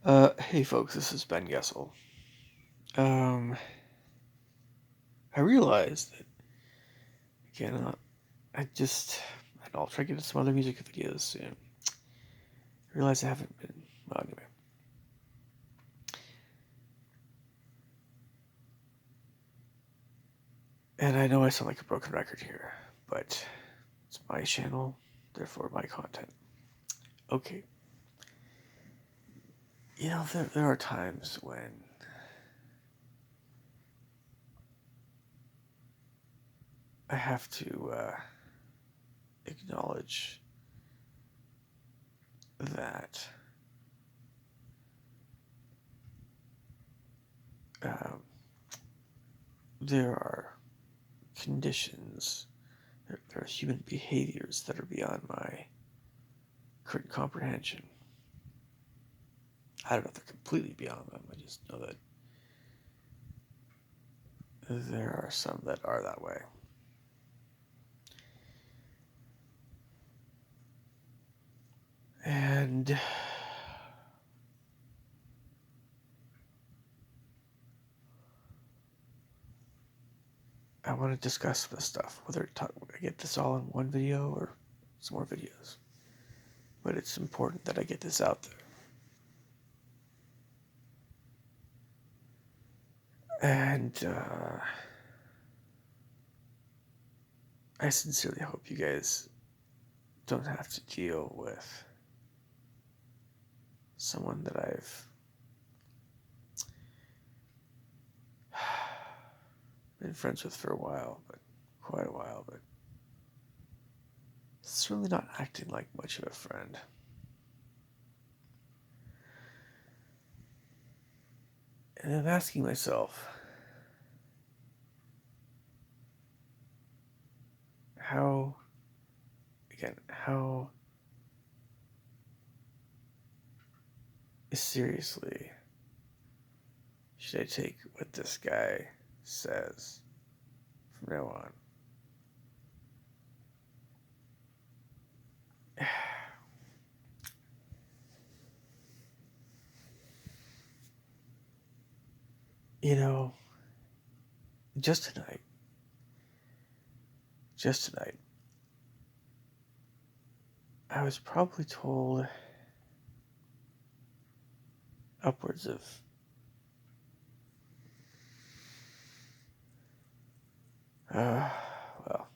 Hey folks, this is Ben Gessel. Um, I realized that, again, I'll try to get into some other music videos soon. I realized I haven't been, well, anyway. And I know I sound like a broken record here, but it's my channel, therefore my content. Okay. There are times when I have to, acknowledge that, um, there are conditions, there are human behaviors that are beyond my current comprehension. I don't know if they're completely beyond them. I just know that there are some that are that way. And I want to discuss this stuff, whether I get this all in one video or some more videos. But it's important that I get this out there. And I sincerely hope you guys don't have to deal with someone that I've been friends with for a while, but quite a while, but it's really not acting like much of a friend. And I'm asking myself, how how seriously should I take what this guy says from now on? You know, just tonight, just tonight, I was probably told upwards of well,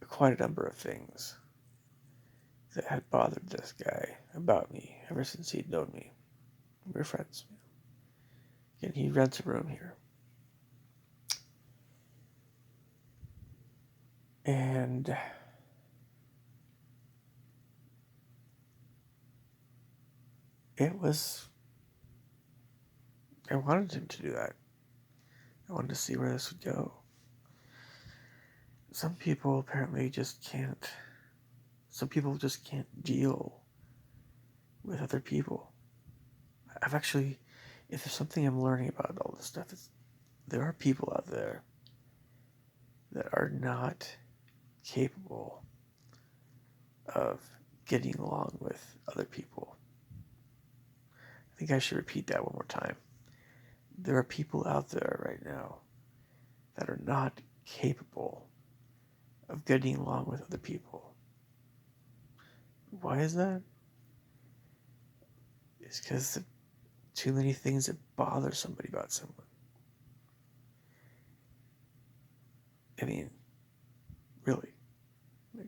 quite a number of things that had bothered this guy about me ever since he'd known me. We were friends. And he rents a room here. And it was, I wanted him to do that. I wanted to see where this would go. Some people apparently just can't, some people just can't deal with other people. I've actually, if there's something I'm learning about all this stuff, it's there are people out there that are not capable of getting along with other people. I think I should repeat that one more time. There are people out there right now that are not capable of getting along with other people. Why is that? It's because of too many things that bother somebody about someone. I mean, really, like,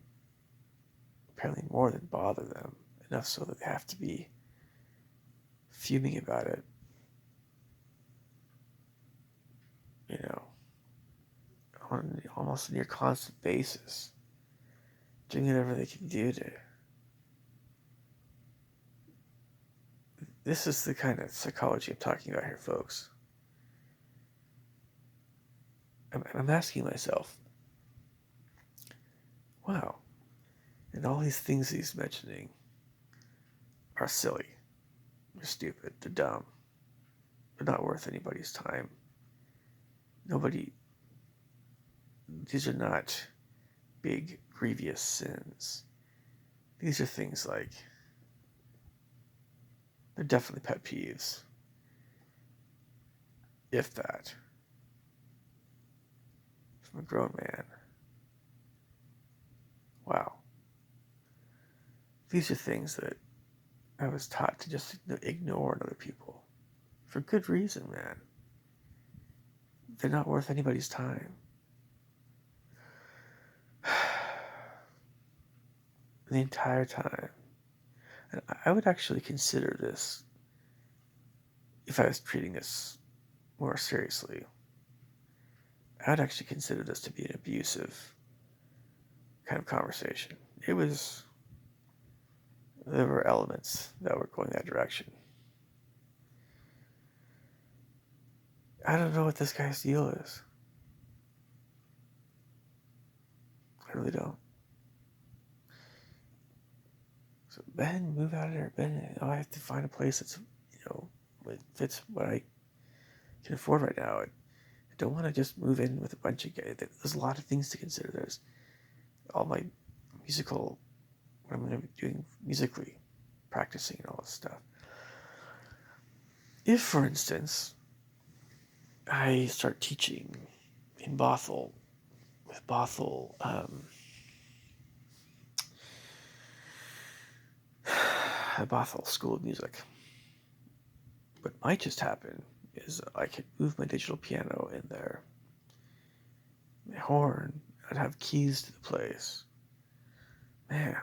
apparently more than bother them, enough so that they have to be fuming about it, you know, on almost a near constant basis, doing whatever they can do to. This is the kind of psychology I'm talking about here, folks. I'm asking myself, wow, and all these things he's mentioning are silly, they're stupid, they're dumb, they're not worth anybody's time. Nobody, these are not big, grievous sins. These are things like They're definitely pet peeves. If that. From a grown man. Wow. These are things that I was taught to just ignore in other people. For good reason, man. They're not worth anybody's time. The entire time. And I would actually consider this, if I was treating this more seriously, I would actually consider this to be an abusive kind of conversation. There were elements that were going that direction. I don't know what this guy's deal is. I really don't. So Ben, move out of there. Ben, I have to find a place that's, it fits what I can afford right now. I don't want to just move in with a bunch of guys. There's a lot of things to consider. There's all my musical, what I'm going to be doing musically, practicing and all this stuff. If, for instance, I start teaching in Bothell, with Bothell, at Bothell School of Music, what might just happen is I could move my digital piano in there, my horn, I'd have keys to the place. Man,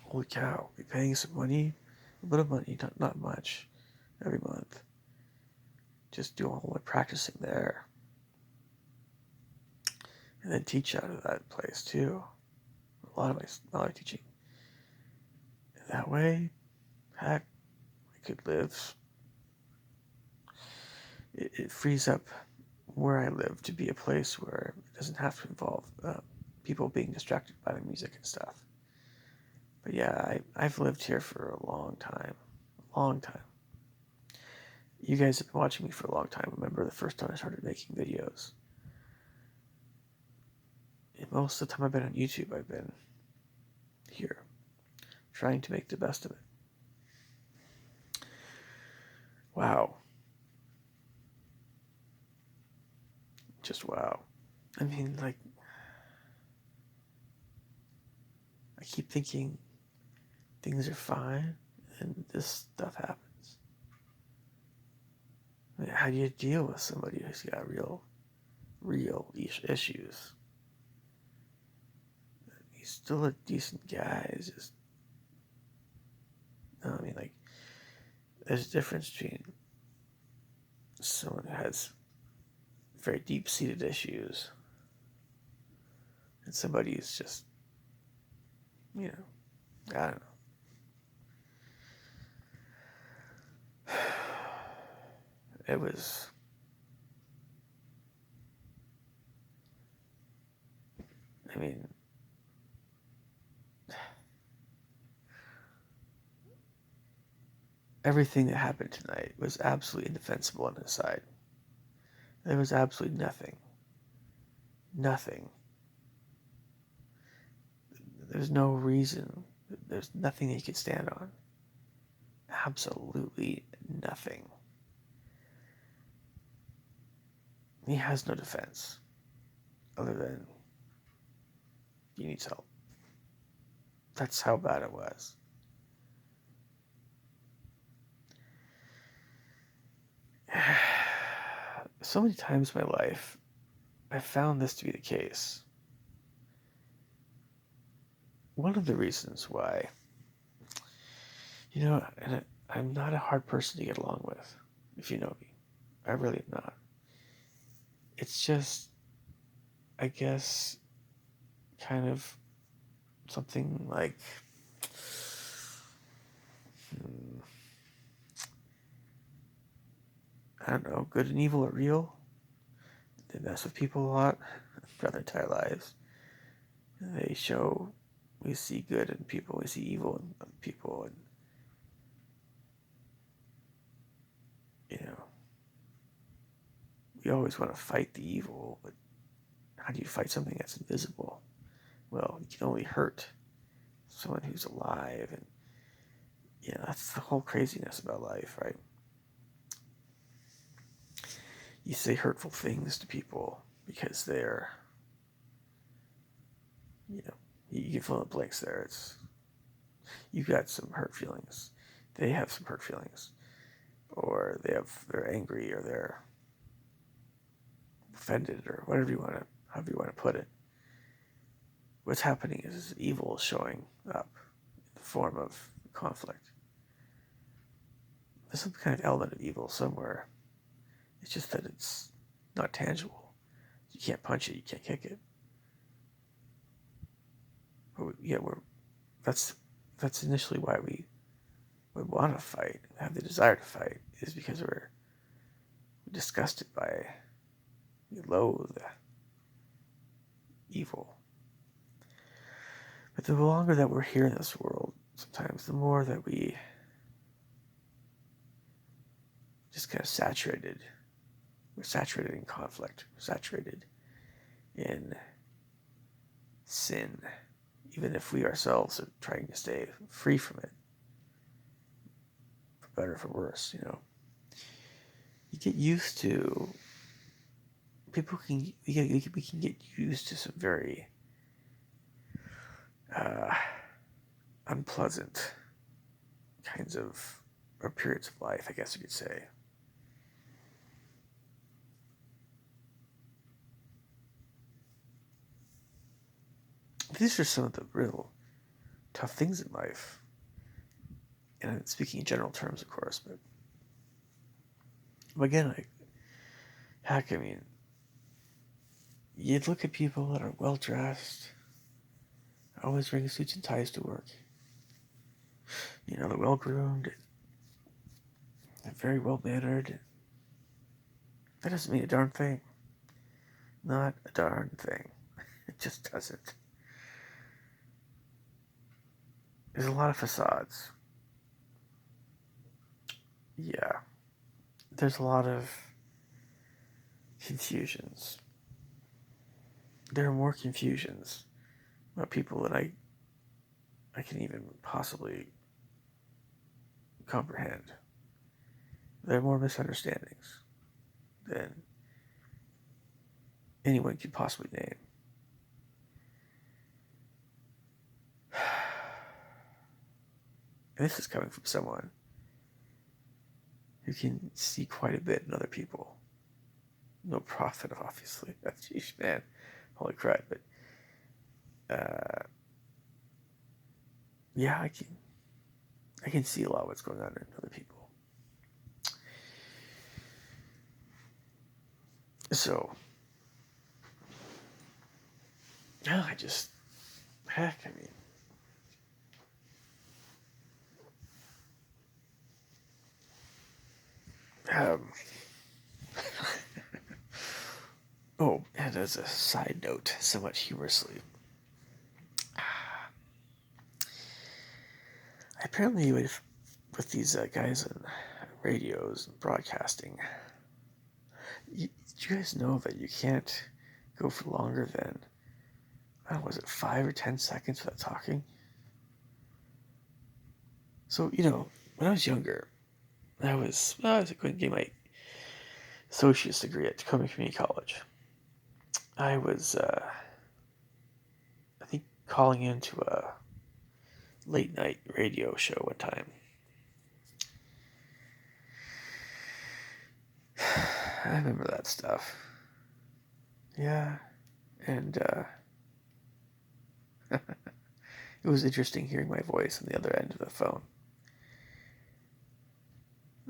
holy cow, be paying some money, a bit of money, not much, every month. Just do all my practicing there. And then teach out of that place too. A lot of my teaching. And that way, heck, I could live. It frees up where I live to be a place where it doesn't have to involve people being distracted by the music and stuff. But yeah, I've lived here for a long time. You guys have been watching me for a long time. Remember the first time I started making videos. And most of the time I've been on YouTube, I've been here, trying to make the best of it. Wow. Just wow. I mean, like, I keep thinking things are fine, and this stuff happens. I mean, how do you deal with somebody who's got real issues? He's still a decent guy. It's just, I mean, like, there's a difference between someone who has very deep-seated issues and somebody who's just, I don't know. It was, I mean, everything that happened tonight was absolutely indefensible on his side. There was absolutely nothing. There's no reason. There's nothing he could stand on. Absolutely nothing. He has no defense other than he needs help. That's how bad it was. So many times in my life, I've found this to be the case. One of the reasons why, and I'm not a hard person to get along with, if you know me. I really am not. It's just, I guess, kind of something like, I don't know, good and evil are real. They mess with people a lot throughout their entire lives. They show, we see good in people, we see evil in people, and we always want to fight the evil, but how do you fight something that's invisible? Well, you can only hurt someone who's alive, and That's the whole craziness about life, right? You say hurtful things to people because they're, you can fill in the blanks there. You've got some hurt feelings. They have some hurt feelings. Or they're angry, or they're offended, or however you want to put it. What's happening is evil showing up in the form of conflict. There's some kind of element of evil somewhere. It's just that it's not tangible. You can't punch it, you can't kick it. But that's initially why we want to fight, have the desire to fight, is because we're disgusted by, we loathe evil. But the longer that we're here in this world, sometimes the more that we just kind of saturated. We're saturated in conflict. We're saturated in sin, even if we ourselves are trying to stay free from it, for better or for worse, You get used to, we can get used to some very unpleasant kinds of, or periods of life, I guess you could say. These are some of the real tough things in life. And I'm speaking in general terms, of course, but again, you'd look at people that are well-dressed, always wearing suits and ties to work. They're well-groomed, they're very well-mannered. That doesn't mean a darn thing. Not a darn thing. It just doesn't. There's a lot of facades. Yeah. There's a lot of confusions. There are more confusions about people than I can even possibly comprehend. There are more misunderstandings than anyone could possibly name. And this is coming from someone who can see quite a bit in other people. No profit, obviously. That's, man, holy crap. But, yeah, I can see a lot of what's going on in other people. So, yeah, oh, and as a side note, somewhat humorously, apparently with these guys in radios and broadcasting, did you guys know that you can't go for longer than, was it 5 or 10 seconds without talking? So, when I was younger, I was going to get my associate's degree at Tacoma Community College. I was, I think, calling into a late night radio show one time. I remember that stuff. Yeah, and it was interesting hearing my voice on the other end of the phone.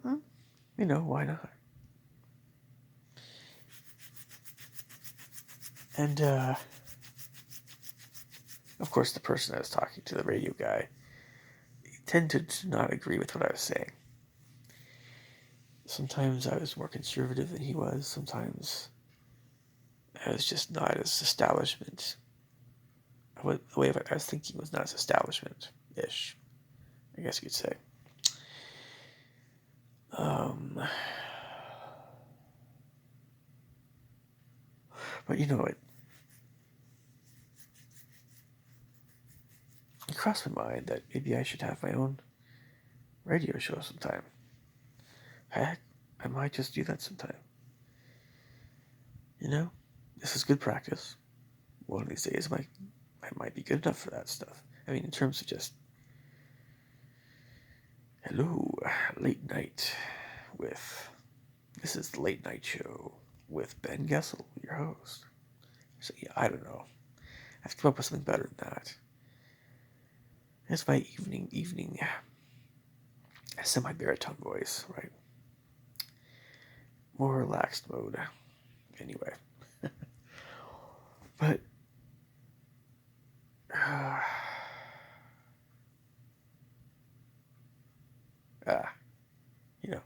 Well, why not? And, of course, the person I was talking to, the radio guy, tended to not agree with what I was saying. Sometimes I was more conservative than he was. Sometimes I was just not as establishment. The way I was thinking was not as establishment-ish, I guess you could say. But it crossed my mind that maybe I should have my own radio show sometime. Heck, I might just do that sometime. You know, this is good practice. One of these days, I might be good enough for that stuff. I mean, in terms of just, hello, late night with, this is the late night show with Ben Gessel, your host. So yeah, I don't know. I have to come up with something better than that. It's my evening semi-baritone voice, right? More relaxed mode. Anyway. But, you know,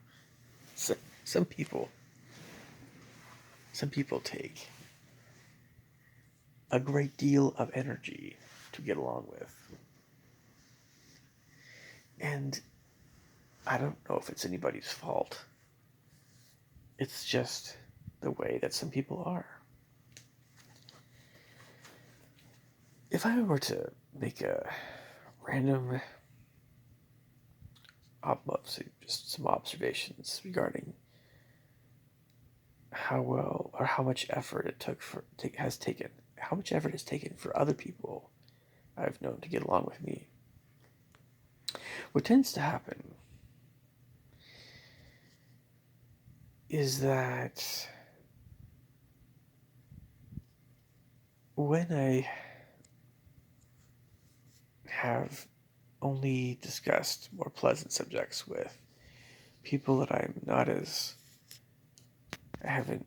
so, some people take a great deal of energy to get along with. And I don't know if it's anybody's fault. It's just the way that some people are. If I were to make a random just some observations regarding how well or how much effort it has taken for other people I've known to get along with me. What tends to happen is that when I have only discussed more pleasant subjects with people that I haven't,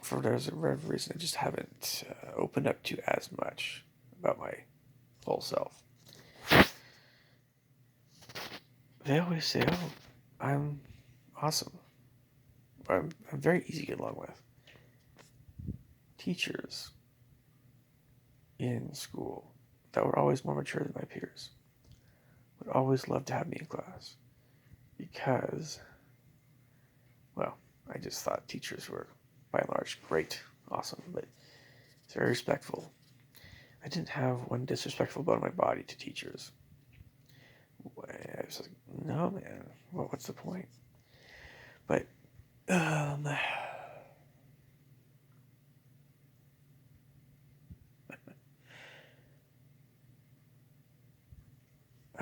for whatever reason, I just haven't opened up to as much about my whole self. They always say, "Oh, I'm awesome. I'm very easy to get along with." Teachers in school that were always more mature than my peers would always love to have me in class because, well, I just thought teachers were, by and large, great, awesome, but it's very respectful. I didn't have one disrespectful bone in my body to teachers. I was like, no, man, well, what's the point? But,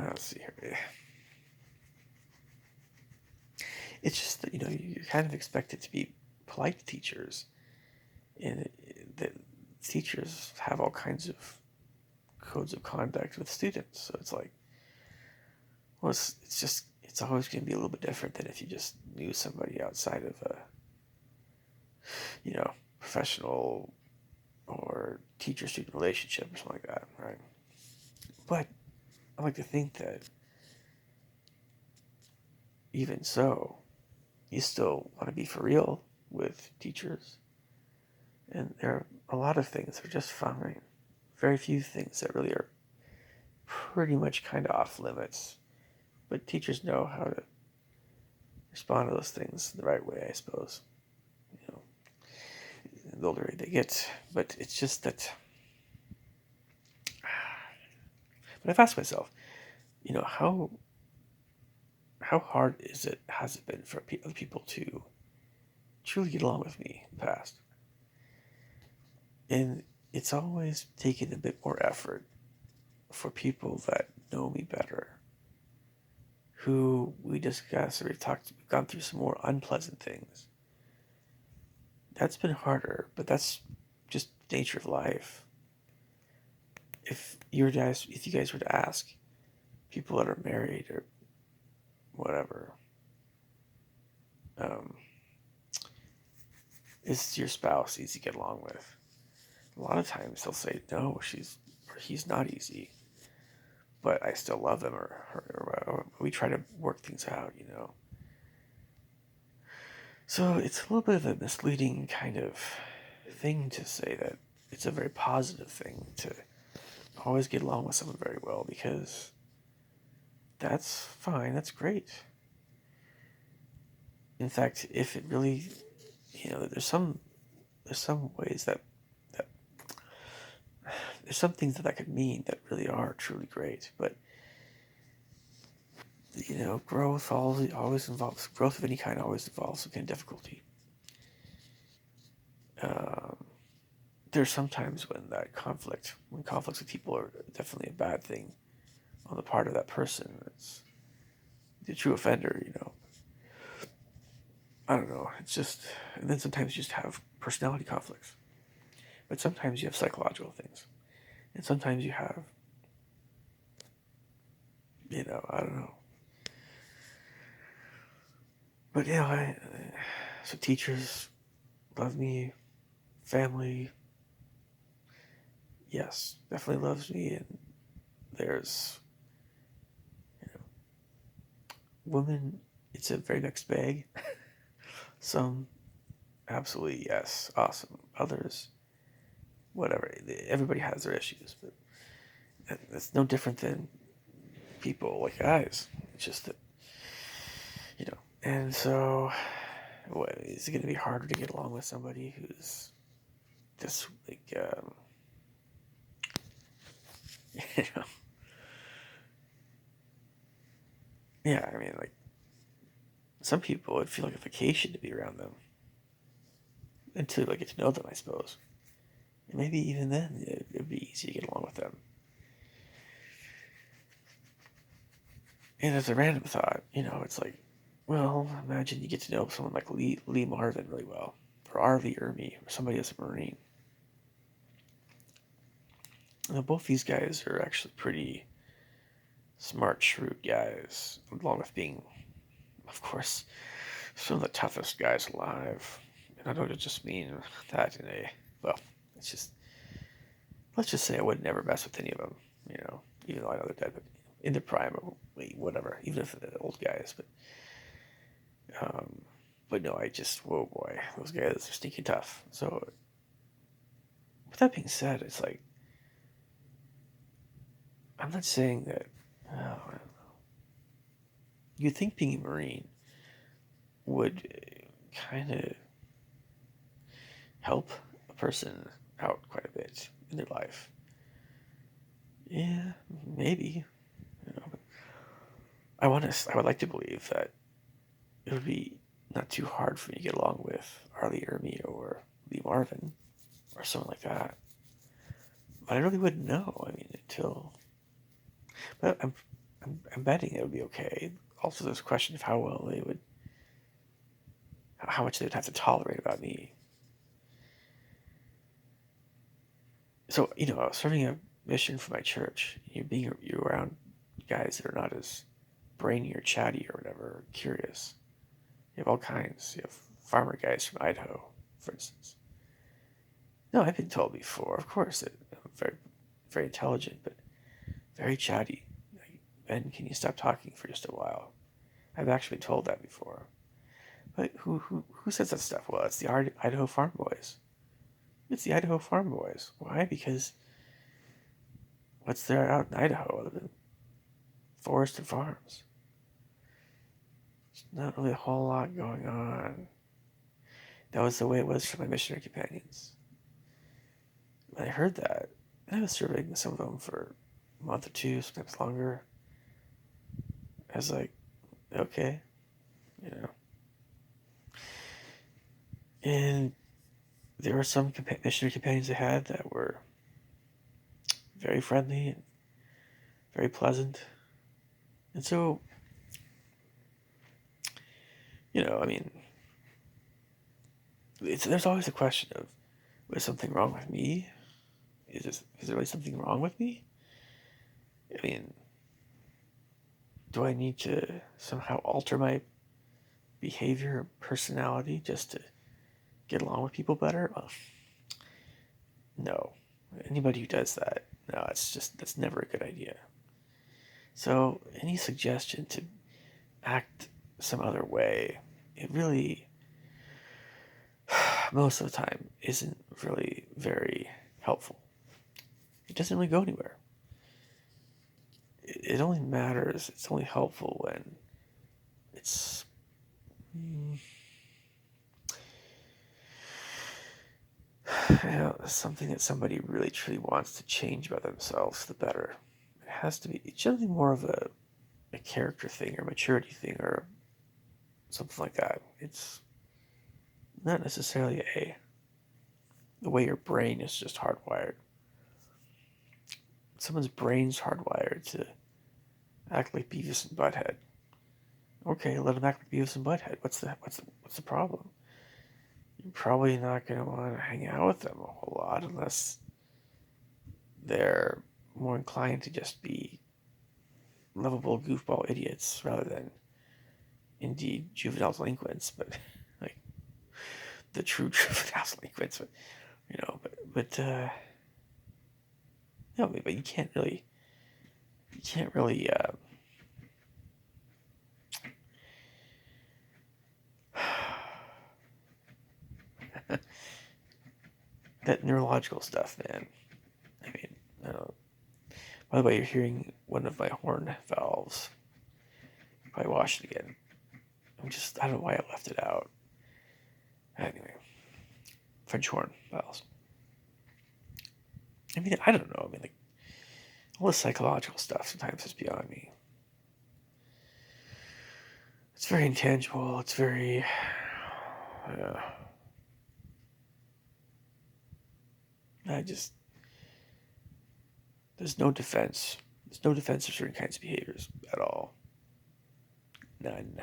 let's see here. It's just that, you're kind of expected to be polite to teachers. And the teachers have all kinds of codes of conduct with students. So it's like, well, it's always going to be a little bit different than if you just knew somebody outside of a, professional or teacher-student relationship or something like that, right? But I like to think that even so, you still want to be for real with teachers. And there are a lot of things that are just fine. Very few things that really are pretty much kind of off limits. But teachers know how to respond to those things the right way, I suppose. The older they get. But it's just that. But I've asked myself, how hard has it been for other people to truly get along with me in the past? And it's always taken a bit more effort for people that know me better, who we discussed, or we've gone through some more unpleasant things. That's been harder, but that's just the nature of life. If you guys were to ask people that are married or whatever, is your spouse easy to get along with? A lot of times they'll say no, he's not easy, but I still love them, or we try to work things out, So it's a little bit of a misleading kind of thing to say that it's a very positive thing to always get along with someone very well, because that's fine, that's great. In fact, if it really, there's some ways that there's some things that could mean that really are truly great, but growth always involves growth of any kind always involves some kind of difficulty. Um, there's sometimes when conflicts with people are definitely a bad thing on the part of that person. It's the true offender, I don't know. It's just, and then sometimes you just have personality conflicts. But sometimes you have psychological things. And sometimes you have, I don't know. But so teachers love me, family, yes, definitely loves me. And there's, women, it's a very mixed bag. Some, absolutely, yes, awesome. Others, whatever. Everybody has their issues, but it's no different than people like guys. It's just that, and so, what, is it going to be harder to get along with somebody who's just like, you know, yeah, I mean, like, some people, it'd feel like a vacation to be around them until I get to know them, I suppose. And maybe even then, it'd be easy to get along with them. And as a random thought, it's like, well, imagine you get to know someone like Lee Marvin really well, or R. Lee Ermey, or somebody as a Marine. Both these guys are actually pretty smart, shrewd guys, along with being, of course, some of the toughest guys alive. And I don't just mean that well, it's just, let's just say I would never mess with any of them, even though I know they're dead, but in their prime, or whatever, even if they're old guys, but no, whoa boy, those guys are sneaky tough. So, with that being said, it's like, I'm not saying that, I don't know. You'd think being a Marine would kind of help a person out quite a bit in their life. Yeah, maybe. But I would like to believe that it would be not too hard for me to get along with R. Lee Ermey or Lee Marvin or someone like that. But I really wouldn't know. I mean, until. But I'm betting it would be okay. Also, there's a question of how much they would have to tolerate about me. So, serving a mission for my church, you're around guys that are not as brainy or chatty or whatever, or curious. You have all kinds. You have farmer guys from Idaho, for instance. No, I've been told before, of course, that I'm very, very intelligent, but very chatty. Like, Ben, can you stop talking for just a while? I've actually been told that before. But who says that stuff? Well, it's the Idaho Farm Boys. It's the Idaho Farm Boys. Why? Because what's there out in Idaho other than forest and farms? There's not really a whole lot going on. That was the way it was for my missionary companions. When I heard that, I was serving some of them for a month or two, sometimes longer. I was like, okay, And there were some missionary companions I had that were very friendly and very pleasant. And so, I mean, there's always a question of, is something wrong with me? Is there really something wrong with me? I mean, do I need to somehow alter my behavior or personality just to get along with people better? Well, no. Anybody who does that, no, that's never a good idea. So any suggestion to act some other way, it really, most of the time, isn't really very helpful. It doesn't really go anywhere. It only matters, it's only helpful when it's something that somebody really truly wants to change about themselves for the better. It has to be, it's generally more of a a character thing or maturity thing or something like that. It's not necessarily the way your brain is just hardwired. Someone's brain's hardwired to act like Beavis and Butthead. Okay, let them act like Beavis and Butthead. What's the problem? You're probably not going to want to hang out with them a whole lot unless they're more inclined to just be lovable goofball idiots rather than indeed juvenile delinquents, but like the true juvenile delinquents. But no, but you can't really that neurological stuff, man. I mean, by the way, you're hearing one of my horn valves. Probably wash it again. I don't know why I left it out. Anyway, French horn valves. I mean, I don't know. I mean, like, all the psychological stuff sometimes is beyond me. It's very intangible. It's very... There's no defense. There's no defense of certain kinds of behaviors at all. None.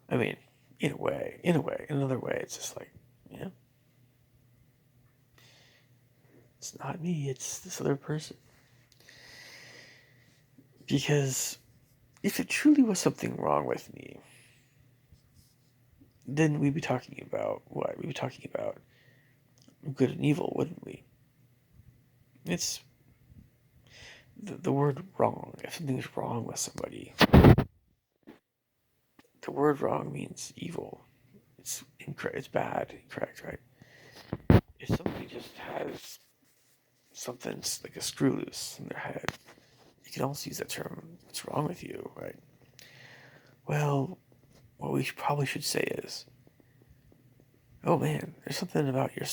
I mean, in a way. In another way, it's just like, it's not me, it's this other person. Because if it truly was something wrong with me, then we'd be talking about what? We'd be talking about good and evil, wouldn't we? It's the word wrong. If something's wrong with somebody, the word wrong means evil. It's incorrect. It's bad. Incorrect, right? If somebody just has something like a screw loose in their head, you can also use that term. What's wrong with you, right? Well, what we probably should say is, oh man, there's something about your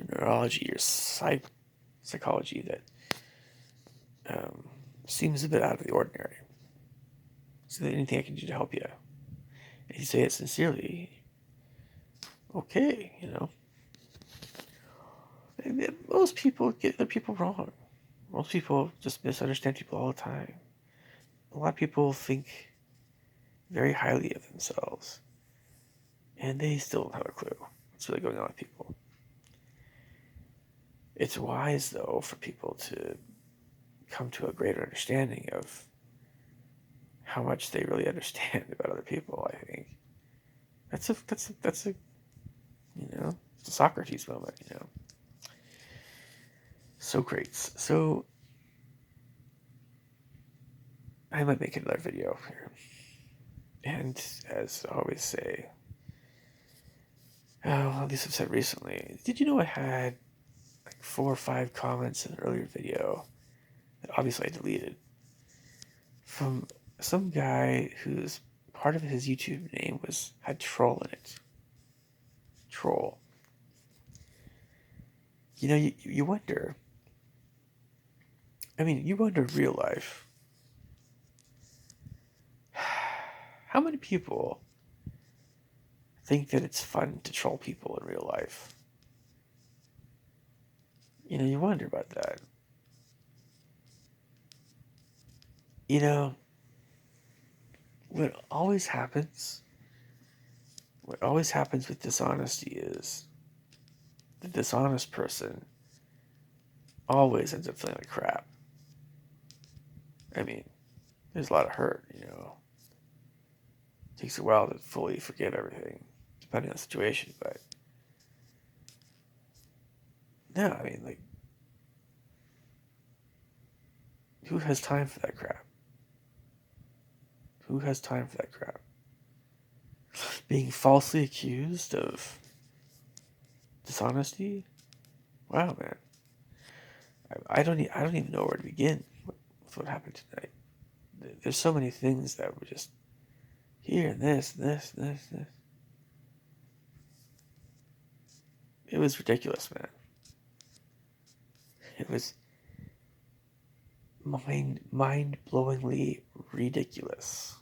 neurology, your psychology that seems a bit out of the ordinary. Is there anything I can do to help you? And you say it sincerely. Okay, Most people get other people wrong. Most people just misunderstand people all the time. A lot of people think very highly of themselves, and they still don't have a clue what's really going on with people. It's wise, though, for people to come to a greater understanding of how much they really understand about other people. I think that's a it's a Socrates moment. Socrates. So I might make another video here, and as I always say, at least I've said recently, did you know I had like 4 or 5 comments in an earlier video that obviously I deleted from some guy whose part of his YouTube name had troll in it. Troll. You wonder. I mean, you wonder in real life. How many people think that it's fun to troll people in real life? You wonder about that. What always happens with dishonesty is the dishonest person always ends up feeling like crap. I mean, there's a lot of hurt, It takes a while to fully forgive everything, depending on the situation, but no, I mean, like, who has time for that crap? Who has time for that crap? Being falsely accused of dishonesty? Wow, man. I don't even know where to begin with what happened tonight. There's so many things that were just here and this. It was ridiculous, man. It was mind-blowingly ridiculous.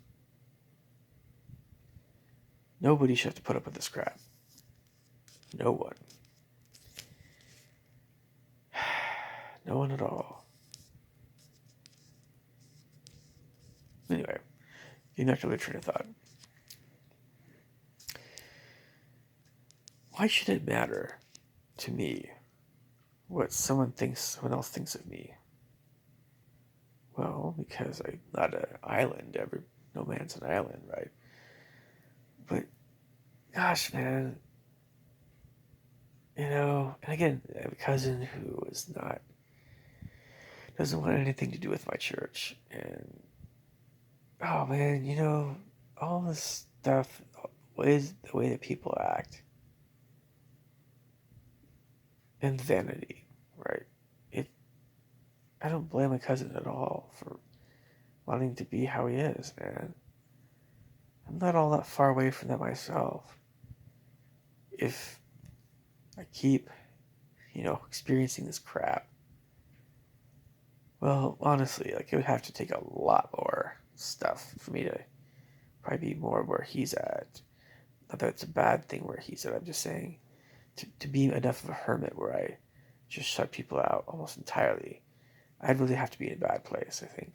Nobody should have to put up with this crap. No one. No one at all. Anyway, getting back to the train of thought. Why should it matter to me what someone else thinks of me? Well, because I'm not an island. No man's an island, right? But gosh, man, and again, I have a cousin who doesn't want anything to do with my church, and oh man, all this stuff, the way that people act, and vanity, right? I don't blame my cousin at all for wanting to be how he is, man. I'm not all that far away from that myself. If I keep, experiencing this crap, well, honestly, it would have to take a lot more stuff for me to probably be more where he's at. Not that it's a bad thing where he's at, I'm just saying to be enough of a hermit where I just shut people out almost entirely. I'd really have to be in a bad place, I think.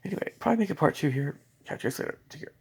Anyway, probably make a part 2 here. Catch you guys later. Take care.